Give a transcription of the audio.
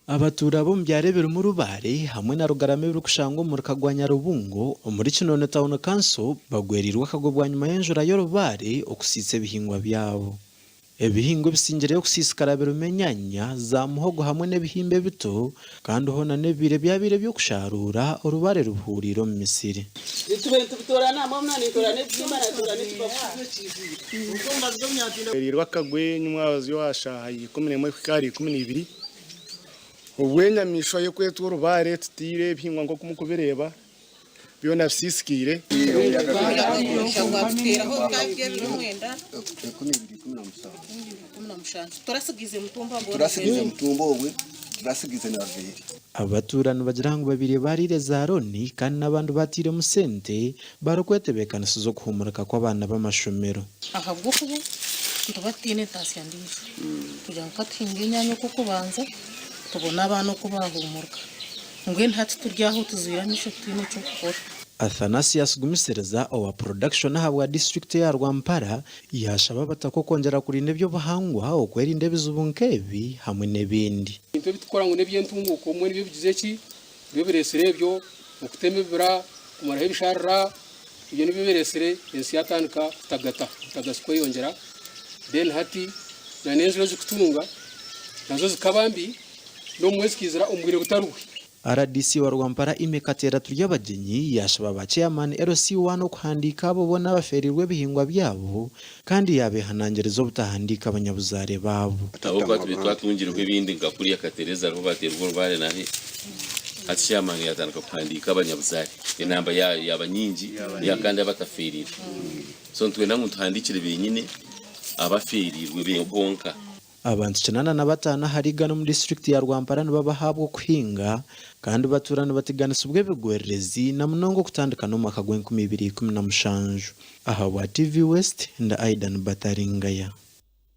Abatura bo mbyarebera mu Rubare hamwe na Rugarame birukushango mu Kagwanya Rubungo muri Kinone Town Council bagwerirwa kagobwa nyuma y'enjura yo Rubare okusitse bihingwa byabo. Ebihingo bisingereye okusisikara birumenyanya za muhogo hamwe n'ebihimbe bito kandi hona nebire byabire byo kusharura Rubare ruhuriro mu Misiri. Rirwa kagwe nyumwazi yo hashahaye 11 ubwenya misho yo kwetu Rubare tutire bihingwa ngo kumukubereba biyo nafisiskire abaturano bagira ngo babiri barire za Roni kandi n'abantu batire musente barokwetebekana sizo kuhumurika kw'abana b'amashomero. Ahabwo kubo tubatine tasyandiza kugira ngo katinge nyanyo kuko banza tubona abantu kubahumurka ngwe ntati turyaho tuziranisho twino cyo gukora. Athanasius Gumisereza owa production habwa district ya Rwampara yashaba batako kongera kuri nebyo bahangwa okwera indebe zubunkebi hamwe nebindi. Into bitukora ngo nebyo ntunguko mwe nibyo bigize ki biberesere byo okutemebra kumara ibisharra ibyo nibiberesere ensi yatanika tagaskwe yongera then hati na nezero zikutunga nazo zikabambi no mwezi kizira umwire butaruwe. RDC wa Rwampara imekatera turyabagenyi yashaba ba chairman LC1 okuhandika abo bona baferirwe bihingwa byabo kandi yabehanangerezo butahandika abanyabuzare babo. Abo batwatungirwe ibindi ngakuri yakatereza aho baterwa Rubare nahe ati chairman yatandika kuhandika abanyabuzare inamba y'abanyingi yakandi abataferira so ntwe namwe tuhandikire binyine abaferirwe benkonka. Abantu 95 harigana mu district ya Rwampara babahabwo kuhinga kandi baturana batiganisa ubwe bigwererezi na munongo kutandikana mu mwaka gwa 2017. Aha wa TV West nda Aidan Bataringaya.